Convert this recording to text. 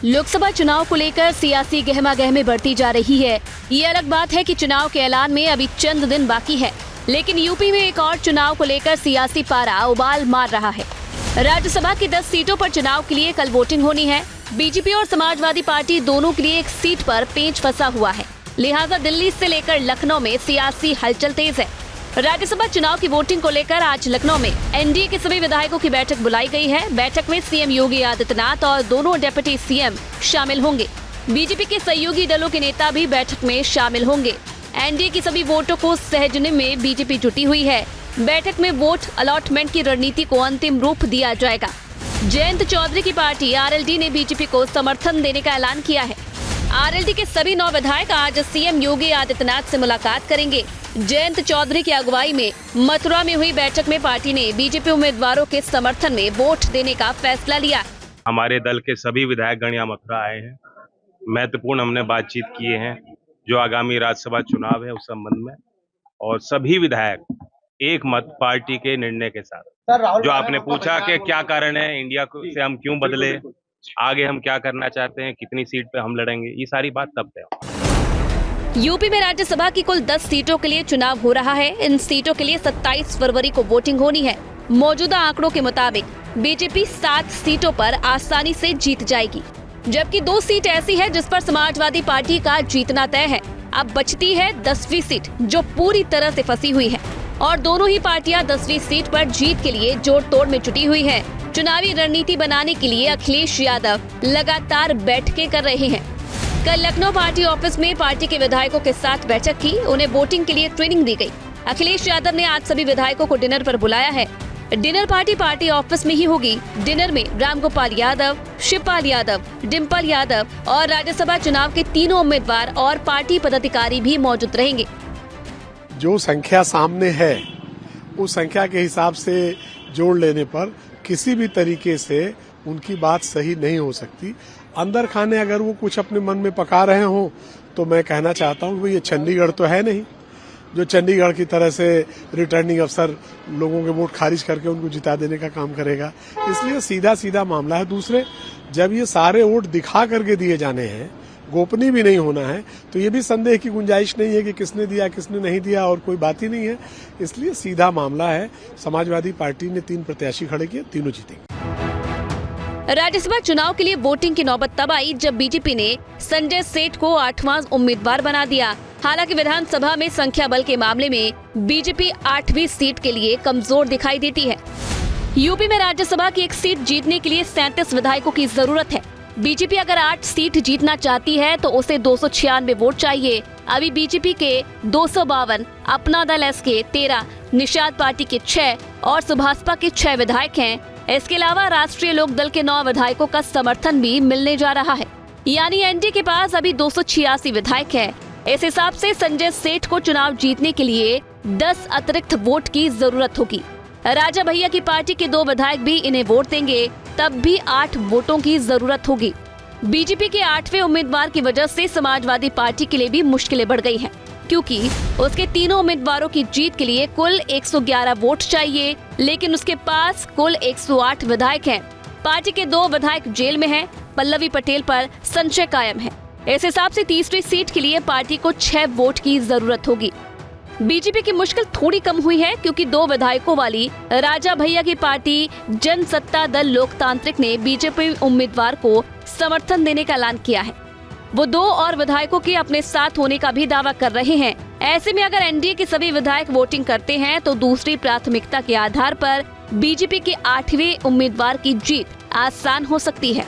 लोकसभा चुनाव को लेकर सियासी गहमागहमी बढ़ती जा रही है। ये अलग बात है कि चुनाव के ऐलान में अभी चंद दिन बाकी है, लेकिन यूपी में एक और चुनाव को लेकर सियासी पारा उबाल मार रहा है। राज्यसभा की 10 सीटों पर चुनाव के लिए कल वोटिंग होनी है। बीजेपी और समाजवादी पार्टी दोनों के लिए एक सीट पर पेंच फंसा हुआ है, लिहाजा दिल्ली से लेकर लखनऊ में सियासी हलचल तेज है। राज्यसभा चुनाव की वोटिंग को लेकर आज लखनऊ में एनडीए के सभी विधायकों की बैठक बुलाई गई है। बैठक में सीएम योगी आदित्यनाथ और दोनों डिप्टी सीएम शामिल होंगे। बीजेपी के सहयोगी दलों के नेता भी बैठक में शामिल होंगे। एनडीए की सभी वोटों को सहेजने में बीजेपी जुटी हुई है। बैठक में वोट अलॉटमेंट की रणनीति को अंतिम रूप दिया जाएगा। जयंत चौधरी की पार्टी आरएलडी ने बीजेपी को समर्थन देने का ऐलान किया है। आरएलडी के सभी 9 विधायक आज सीएम योगी आदित्यनाथ से मुलाकात करेंगे। जयंत चौधरी की अगुवाई में मथुरा में हुई बैठक में पार्टी ने बीजेपी उम्मीदवारों के समर्थन में वोट देने का फैसला लिया। हमारे दल के सभी विधायकगण यहाँ मथुरा आए हैं। महत्वपूर्ण हमने बातचीत किए हैं जो आगामी राज्यसभा चुनाव है उस संबंध में, और सभी विधायक एक मत पार्टी के निर्णय के साथ। जो आपने पूछा कि क्या कारण है इंडिया से हम क्यों बदले, आगे हम क्या करना चाहते हैं, कितनी सीट पे हम लड़ेंगे, ये सारी बात तब तय। यूपी में राज्यसभा की कुल 10 सीटों के लिए चुनाव हो रहा है। इन सीटों के लिए 27 फरवरी को वोटिंग होनी है। मौजूदा आंकड़ों के मुताबिक बीजेपी 7 सीटों पर आसानी से जीत जाएगी, जबकि 2 सीट ऐसी है जिस पर समाजवादी पार्टी का जीतना तय है। अब बचती है 10वीं सीट जो पूरी तरह से फंसी हुई है, और दोनों ही पार्टियां 10वीं सीट पर जीत के लिए जोड़ तोड़ में जुटी हुई है। चुनावी रणनीति बनाने के लिए अखिलेश यादव लगातार बैठकें कर रहे हैं। कल लखनऊ पार्टी ऑफिस में पार्टी के विधायकों के साथ बैठक की, उन्हें वोटिंग के लिए ट्रेनिंग दी गई। अखिलेश यादव ने आज सभी विधायकों को डिनर पर बुलाया है। डिनर पार्टी ऑफिस में ही होगी। डिनर में रामगोपाल यादव, शिवपाल यादव, डिम्पल यादव और राज्यसभा चुनाव के तीनों उम्मीदवार और पार्टी पदाधिकारी भी मौजूद रहेंगे। जो संख्या सामने है उस संख्या के हिसाब से जोड़ लेने पर किसी भी तरीके से उनकी बात सही नहीं हो सकती। अंदर खाने अगर वो कुछ अपने मन में पका रहे हों तो मैं कहना चाहता हूँ कि ये चंडीगढ़ तो है नहीं जो चंडीगढ़ की तरह से रिटर्निंग अफसर लोगों के वोट खारिज करके उनको जिता देने का काम करेगा। इसलिए सीधा सीधा मामला है। दूसरे, जब ये सारे वोट दिखा करके दिए जाने हैं, गोपनीय भी नहीं होना है, तो ये भी संदेह की गुंजाइश नहीं है कि किसने दिया किसने नहीं दिया, और कोई बात ही नहीं है। इसलिए सीधा मामला है। समाजवादी पार्टी ने 3 प्रत्याशी खड़े किए, तीनों जीतेंगे। राज्यसभा चुनाव के लिए वोटिंग की नौबत तब आई जब बीजेपी ने संजय सेठ को 8वां उम्मीदवार बना दिया। हालांकि विधानसभा में संख्या बल के मामले में बीजेपी 8वीं सीट के लिए कमजोर दिखाई देती है। यूपी में राज्यसभा की एक सीट जीतने के लिए 37 विधायकों की जरूरत है। बीजेपी अगर 8 सीट जीतना चाहती है तो उसे 296 वोट चाहिए। अभी बीजेपी के 252, अपना दल एस के 13, निषाद पार्टी के 6 और सुभाषपा के 6 विधायक हैं। इसके अलावा राष्ट्रीय लोक दल के 9 विधायकों का समर्थन भी मिलने जा रहा है, यानी एनडीए के पास अभी 286 विधायक हैं। इस हिसाब से संजय सेठ को चुनाव जीतने के लिए 10 अतिरिक्त वोट की जरूरत होगी। राजा भैया की पार्टी के 2 विधायक भी इन्हें वोट देंगे, तब भी 8 वोटों की जरूरत होगी। बीजेपी के 8वें उम्मीदवार की वजह से समाजवादी पार्टी के लिए भी मुश्किलें बढ़ गई हैं, क्योंकि उसके तीनों उम्मीदवारों की जीत के लिए कुल 111 वोट चाहिए, लेकिन उसके पास कुल 108 विधायक हैं। पार्टी के 2 विधायक जेल में हैं। पल्लवी पटेल पर संशय कायम है। इस हिसाब से तीसरी सीट के लिए पार्टी को 6 वोट की जरूरत होगी। बीजेपी की मुश्किल थोड़ी कम हुई है, क्योंकि 2 विधायकों वाली राजा भैया की पार्टी जनसत्ता दल लोकतांत्रिक ने बीजेपी उम्मीदवार को समर्थन देने का ऐलान किया है। वो 2 और विधायकों के अपने साथ होने का भी दावा कर रहे हैं। ऐसे में अगर एनडीए के सभी विधायक वोटिंग करते हैं तो दूसरी प्राथमिकता के आधार पर बीजेपी के 8वें उम्मीदवार की जीत आसान हो सकती है।